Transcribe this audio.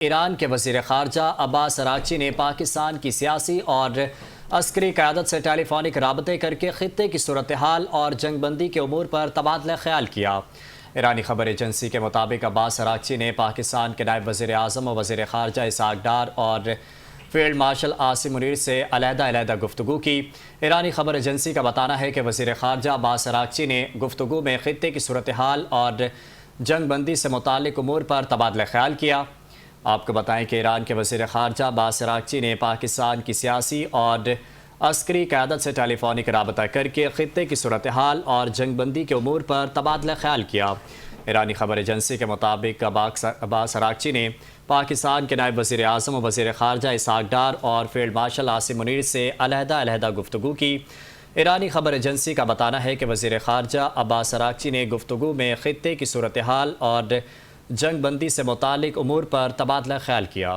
ایران کے وزیر خارجہ عباس اراغچی نے پاکستان کی سیاسی اور عسکری قیادت سے ٹیلی فونک رابطے کر کے خطے کی صورتحال اور جنگ بندی کے امور پر تبادلہ خیال کیا۔ ایرانی خبر ایجنسی کے مطابق عباس اراغچی نے پاکستان کے نائب وزیر اعظم و وزیر خارجہ اسحاق ڈار اور فیلڈ مارشل عاصم منیر سے علیحدہ گفتگو کی۔ ایرانی خبر ایجنسی کا بتانا ہے کہ وزیر خارجہ عباس اراغچی نے گفتگو میں خطے کی صورتحال اور جنگ بندی سے متعلق امور پر تبادلہ خیال کیا۔ آپ کو بتائیں کہ ایران کے وزیر خارجہ عباس اراغچی نے پاکستان کی سیاسی اور عسکری قیادت سے ٹیلی فونک رابطہ کر کے خطے کی صورتحال اور جنگ بندی کے امور پر تبادلہ خیال کیا۔ ایرانی خبر ایجنسی کے مطابق عباس اراغچی نے پاکستان کے نائب وزیر اعظم و وزیر خارجہ اسحاق ڈار اور فیلڈ مارشل عاصم منیر سے علیحدہ گفتگو کی۔ ایرانی خبر ایجنسی کا بتانا ہے کہ وزیر خارجہ عباس اراغچی نے گفتگو میں خطے کی صورتحال اور جنگ بندی سے متعلق امور پر تبادلہ خیال کیا۔